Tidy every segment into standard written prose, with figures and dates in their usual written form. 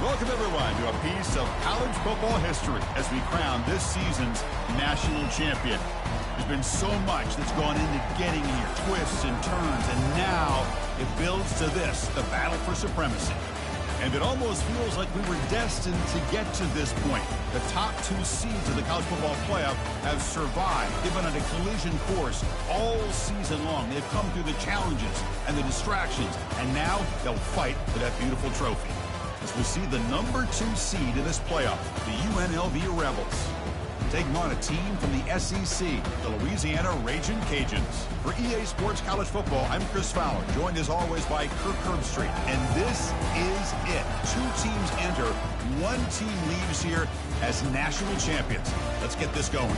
Welcome, everyone, to a piece of college football history as we crown this season's national champion. There's been so much that's gone into getting here, twists and turns, and now it builds to this, the battle for supremacy. And it almost feels like we were destined to get to this point. The top two seeds of the college football playoff have survived. They've been on a collision course all season long. They've come through the challenges and the distractions, and now they'll fight for that beautiful trophy. As we see the number 2 seed in this playoff, the UNLV Rebels, taking on a team from the SEC, the Louisiana Ragin' Cajuns. For EA Sports College Football, I'm Chris Fowler, joined as always by Kirk Herbstreit. And this is it. 2 teams enter, 1 team leaves here as national champions. Let's get this going.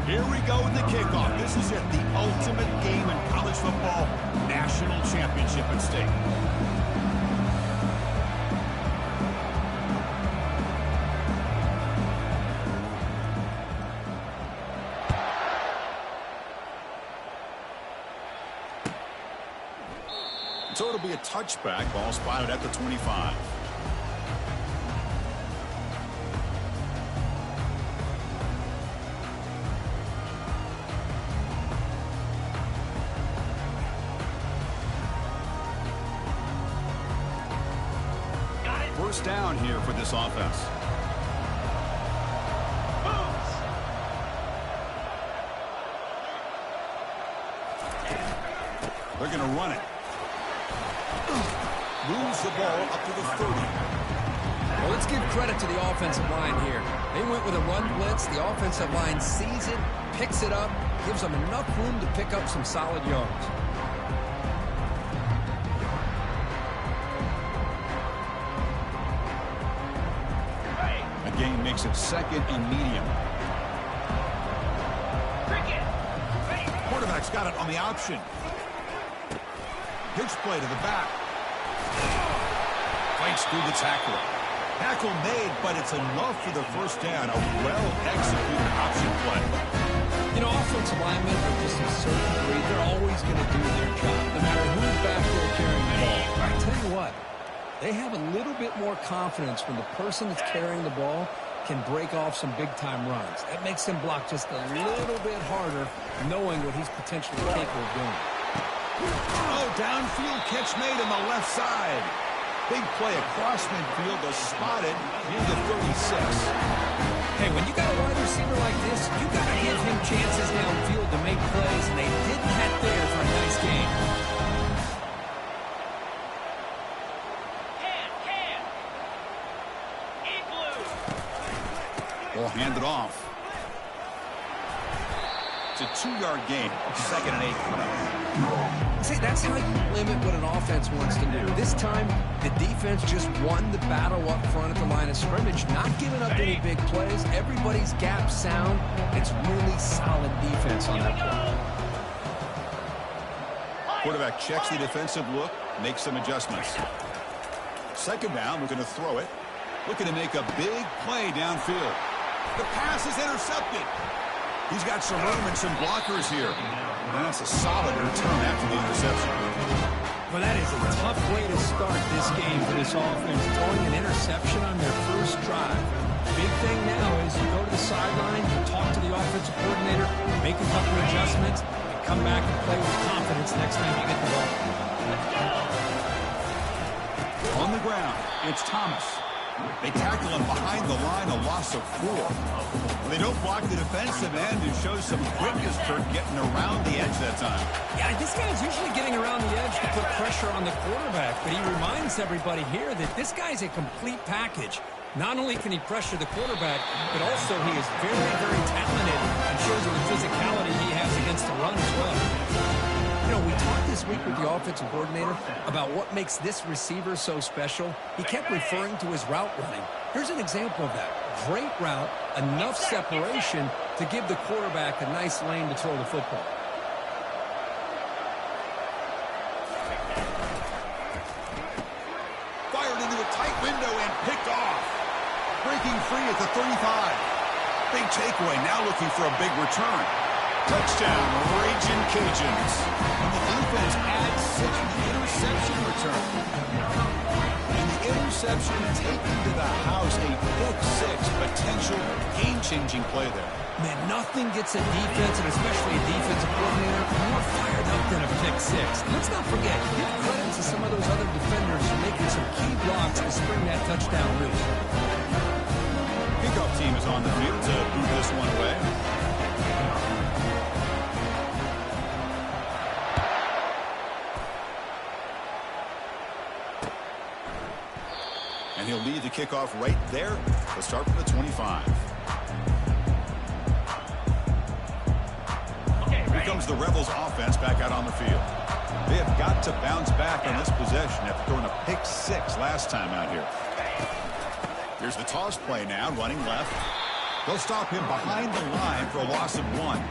Here we go with the kickoff. This is it, the ultimate game in college football, national championship at stake. So it'll be a touchback, ball spotted at the 25. First down here for this offense. They're going to run it. Moves the ball up to the 30. Well, let's give credit to the offensive line here. They went with a run blitz. The offensive line sees it, picks it up, gives them enough room to pick up some solid yards. Game makes it 2nd and medium. Quarterback's got it on the option. Pitch play to the back. Fights through the tackle. Tackle made, but it's enough for the first down. A well-executed option play. You know, offensive linemen are just a certain breed. They're always going to do their job, no matter who's back there carrying the ball. I tell you what. They have a little bit more confidence when the person that's carrying the ball can break off some big-time runs. That makes them block just a little bit harder, knowing what he's potentially capable of doing. Oh, downfield catch made on the left side. Big play across midfield, was spotted near the 36. Hey, when you got a wide receiver like this, you got to give him chances downfield to make plays, and they did that there for a nice game. Ball handed off. It's a 2-yard gain. 2nd and 8. See, that's how you limit what an offense wants to do. This time, the defense just won the battle up front at the line of scrimmage, not giving up any big plays. Everybody's gap sound. It's really solid defense on that play. Quarterback checks the defensive look, makes some adjustments. 2nd down, we're going to throw it. Looking to make a big play downfield. The pass is intercepted. He's got some room and some blockers here. And that's a solid return after the interception. Well, that is a tough way to start this game for this offense, throwing an interception on their first drive. Big thing now is you go to the sideline, you talk to the offensive coordinator, make a couple adjustments, and come back and play with confidence next time you get the ball. On the ground, it's Thomas. They tackle him behind the line, a loss of 4. They don't block the defensive end and show some quickness for getting around the edge that time. Yeah, this guy's usually getting around the edge to put pressure on the quarterback, but he reminds everybody here that this guy's a complete package. Not only can he pressure the quarterback, but also he is very, very talented and shows you the physicality he has against the run as well. You know, we talked this week with the offensive coordinator about what makes this receiver so special. He kept referring to his route running. Here's an example of that. Great route, enough separation to give the quarterback a nice lane to throw the football. Fired into a tight window and picked off. Breaking free at the 35. Big takeaway, now looking for a big return. Touchdown, Raging Cajuns. And the defense adds 6 with the interception return. And the interception taken to the house, a pick 6, potential game-changing play there. Man, nothing gets a defense, and especially a defensive coordinator, more fired up than a pick 6. Let's not forget, give credit to some of those other defenders for making some key blocks to spring that touchdown loose. Kickoff team is on the field to boot this one away. And he'll lead the kickoff right there. Let's start from the 25. Here comes the Rebels offense back out on the field. They have got to bounce back on this possession after throwing a pick 6 last time out here. Here's the toss play now, running left. They'll stop him behind the line for a loss of 1.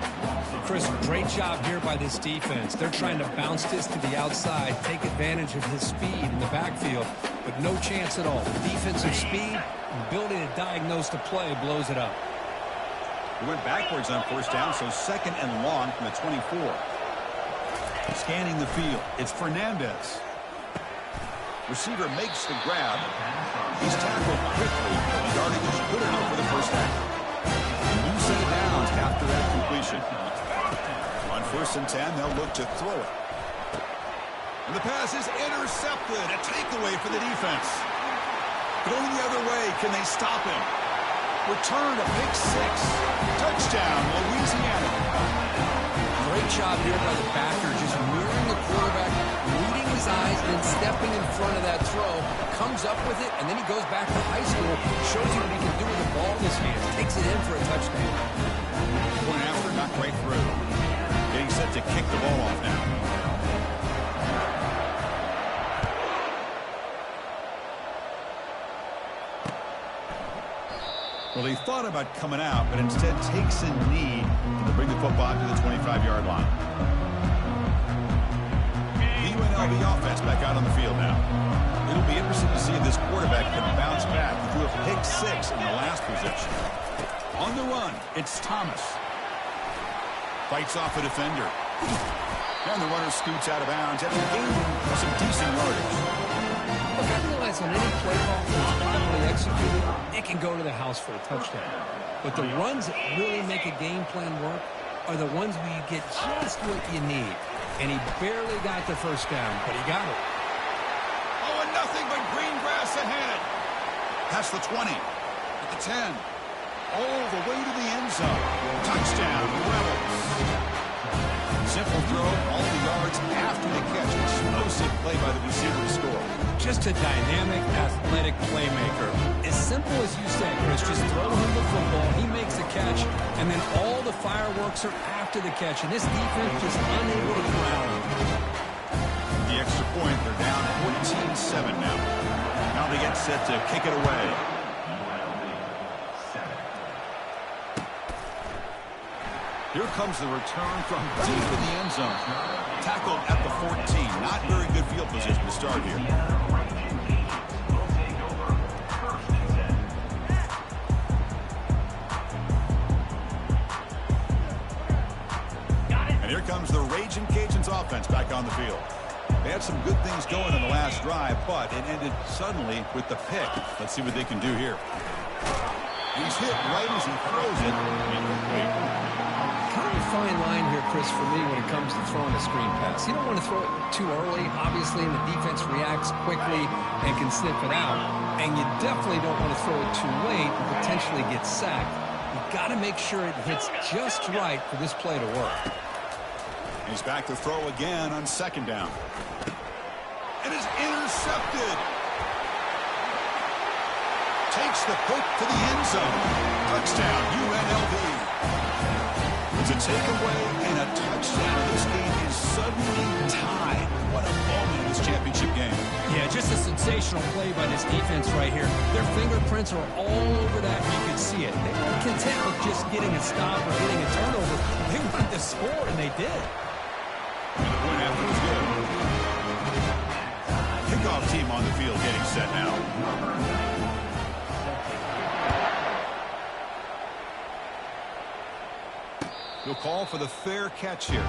Chris, great job here by this defense. They're trying to bounce this to the outside, take advantage of his speed in the backfield, but no chance at all. Defensive speed, ability to diagnose the play blows it up. He went backwards on first down, so 2nd and long from the 24. Scanning the field, it's Fernandez. Receiver makes the grab. He's tackled quickly. The yardage is good enough for the first down. New set of downs after that completion. On 1st and 10, they'll look to throw it. And the pass is intercepted. A takeaway for the defense. Going the other way, can they stop him? Return a pick 6. Touchdown, Louisiana. Great job here by the backer, just mirroring the quarterback, reading his eyes, and then stepping in front of that throw. Comes up with it, and then he goes back to high school, shows you what he can do with the ball in his hands, takes it in for a touchdown. Point after, not quite through. Getting set to kick the ball off now. Well, he thought about coming out, but instead takes a knee to bring the football to the 25-yard line. The UNLV offense back out on the field now. It'll be interesting to see if this quarterback can bounce back. He threw a pick 6 in the last possession. On the run, it's Thomas. Fights off a defender. And the runner scoots out of bounds after gaining some decent yardage. Look, I realize on any play call that's properly executed, it can go to the house for a touchdown. But the runs that really make a game plan work are the ones where you get just what you need. And he barely got the first down, but he got it. Oh, and nothing but green grass ahead. Past the 20, at the 10, all the way to the end zone. Touchdown, Rebels. Simple throw, all the yards after the catch. Explosive play by the receiver to score. Just a dynamic, athletic playmaker. As simple as you say, Chris, just throw him the football, he makes a catch, and then all the fireworks are after the catch. And this defense just unable to corral him. The extra point, they're down 14-7 now. Now they get set to kick it away. Here comes the return from deep in the end zone. Tackled at the 14. Not very good field position to start here. And here comes the Raging Cajuns offense back on the field. They had some good things going in the last drive, but it ended suddenly with the pick. Let's see what they can do here. He's hit right as he throws it. Kind of a fine line here, Chris, for me when it comes to throwing a screen pass. You don't want to throw it too early, obviously, and the defense reacts quickly and can sniff it out. And you definitely don't want to throw it too late and potentially get sacked. You've got to make sure it hits just right for this play to work. He's back to throw again on 2nd down. And is intercepted. Takes the pick to the end zone. Touchdown, UNLV. It's a takeaway and a touchdown. This game is suddenly tied. What a moment in this championship game. Yeah, just a sensational play by this defense right here. Their fingerprints are all over that. You can see it. They weren't content with just getting a stop or getting a turnover. They wanted to score, and they did. And the point after was good. Kickoff team on the field getting set now. He'll call for the fair catch here.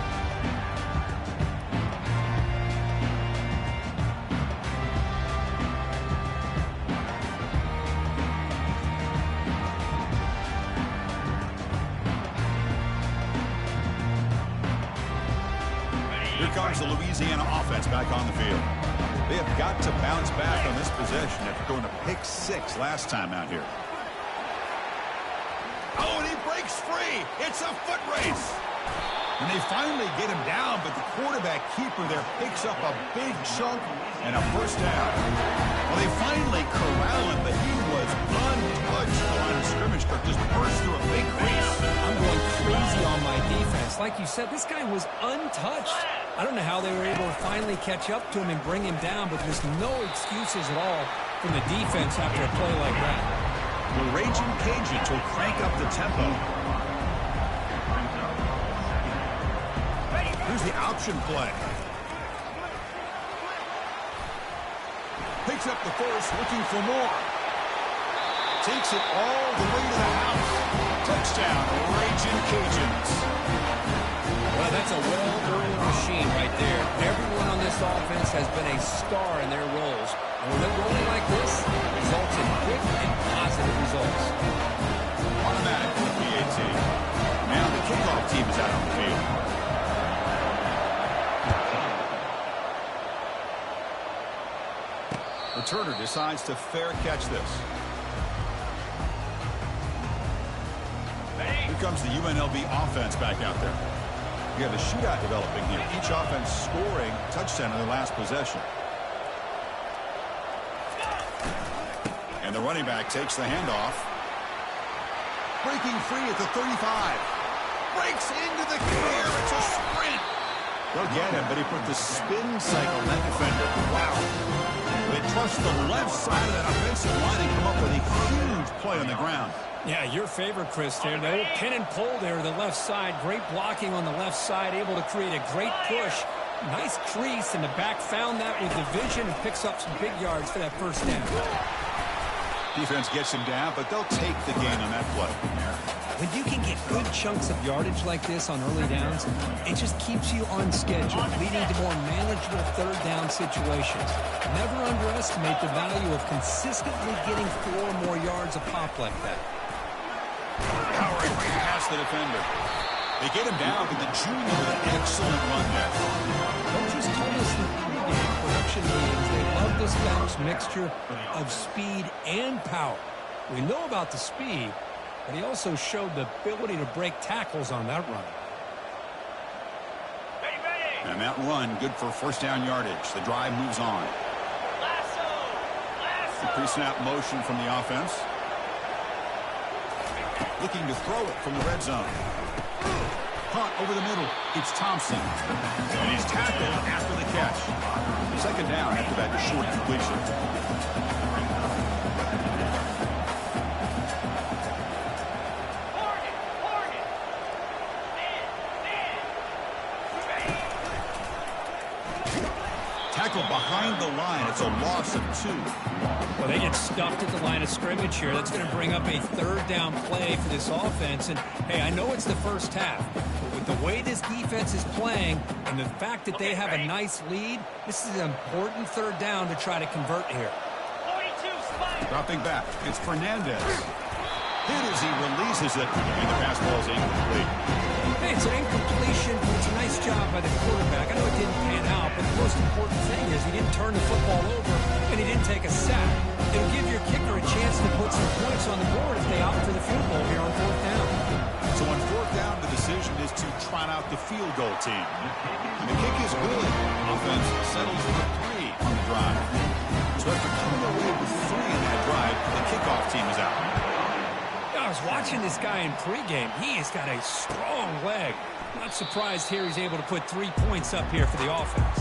Here comes the Louisiana offense back on the field. They have got to bounce back on this possession after going to pick 6 last time out here. Oh, and he breaks free. It's a foot race. And they finally get him down, but the quarterback keeper there picks up a big chunk and a first down. Well, they finally corral him, but he was untouched. The line of scrimmage could just burst through a big crease. I'm going crazy on my defense. Like you said, this guy was untouched. I don't know how they were able to finally catch up to him and bring him down, but there's no excuses at all from the defense after a play like that. The Raging Cajuns will crank up the tempo. Here's the option play. Picks up the first, looking for more. Takes it all the way to the house. Touchdown, Raging Cajuns. Well, that's a well-oiled machine right there. Everyone on this offense has been a star in their roles. And when they're rolling like this, it results in quick and positive results. Automatic with PAT. Now the kickoff team is out on the field. Returner decides to fair catch this. Here comes the UNLV offense back out there. We have a shootout developing here. Each offense scoring a touchdown in their last possession. And the running back takes the handoff. Breaking free at the 35. Breaks into the clear. It's a sprint. They'll get him, but he put the spin cycle on that defender. Wow. They trust the left side of that offensive line and come up with a huge play on the ground. Yeah, your favorite, Chris, there. The old pin and pull there, the left side. Great blocking on the left side, able to create a great push. Nice crease, and the back found that with the vision and picks up some big yards for that first down. Defense gets him down, but they'll take the gain on that play. When you can get good chunks of yardage like this on early downs, it just keeps you on schedule, leading to more manageable third down situations. Never underestimate the value of consistently getting 4 or more yards a pop like that. Powering past the defender. They get him down, but the junior with an excellent run there. Coaches told us in pregame production meetings they love this guy's mixture of speed and power. We know about the speed, but he also showed the ability to break tackles on that run. And that run, good for first down yardage. The drive moves on. The pre-snap motion from the offense. Looking to throw it from the red zone. Caught over the middle. It's Thompson. And he's tackled after the catch. Second down after that short completion. Tackled behind the line. It's a loss of 2. Well, they get stuffed at the line of scrimmage here. That's going to bring up a third down play for this offense. And, hey, I know it's the first half, but with the way this defense is playing and the fact that they have a nice lead, this is an important third down to try to convert here. Dropping back. It's Fernandez. Hit as he releases it, and the pass ball is incomplete. Hey, it's an incompletion, but it's a nice job by the quarterback. I know it didn't pan out, but the most important thing is he didn't turn the football over, and he didn't take a sack. It'll give your kicker a chance to put some points on the board if they opt for the field goal here on fourth down. So on fourth down, the decision is to trot out the field goal team. And the kick is good. Offense settles for 3 on the drive. So after coming away with 3 in that drive, the kickoff team is out. I was watching this guy in pregame. He has got a strong leg. Not surprised here he's able to put 3 points up here for the offense.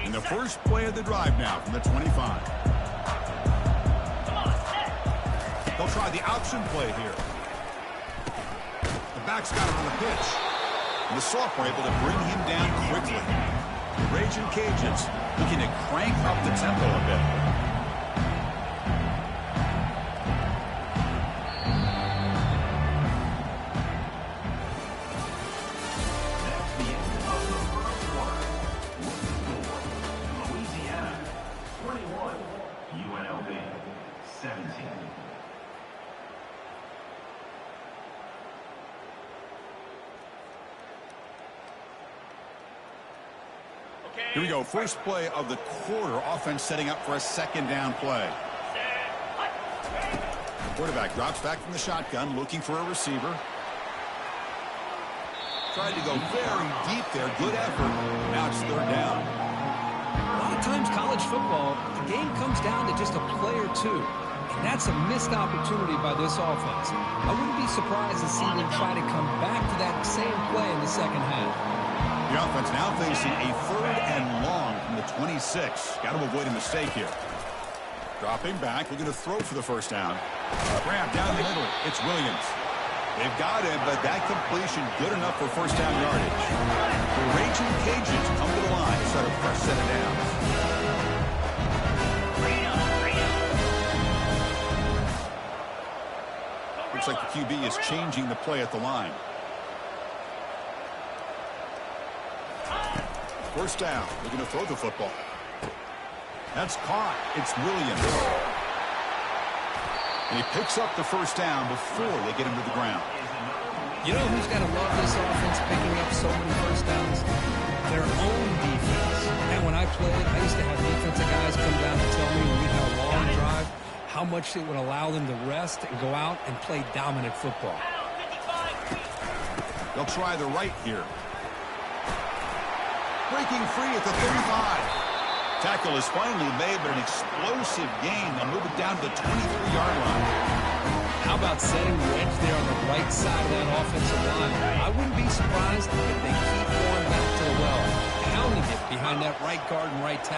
And the first play of the drive now from the 25. They'll try the option play here. Back's got it on the pitch. And the sophomore able to bring him down quickly. The Raging Cajuns looking to crank up the tempo a bit. Here we go. First play of the quarter. Offense setting up for a second down play. Quarterback drops back from the shotgun, looking for a receiver. Tried to go very deep there. Good effort. Now it's third down. A lot of times college football, the game comes down to just a play or two. And that's a missed opportunity by this offense. I wouldn't be surprised to see them try to come back to that same play in the second half. The offense now facing a third and long from the 26. Got to avoid a mistake here. Dropping back, looking to throw for the first down. Grab down the middle. It's Williams. They've got him, but that completion good enough for first down yardage. The Raging Cajuns come to the line to start a fresh set of downs. Looks like the QB is changing the play at the line. First down, looking to throw the football. That's caught. It's Williams. And he picks up the first down before they get him to the ground. You know who's got to love this offense picking up so many first downs? Their own defense. And when I played, I used to have defensive guys come down and tell me when we had a long drive how much it would allow them to rest and go out and play dominant football. They'll try the right here. Breaking free at the 35. Tackle is finally made, but an explosive gain. They'll move it down to the 23-yard line. How about setting the edge there on the right side of that offensive line? I wouldn't be surprised if they keep going back to the well, pounding it behind that right guard and right tackle.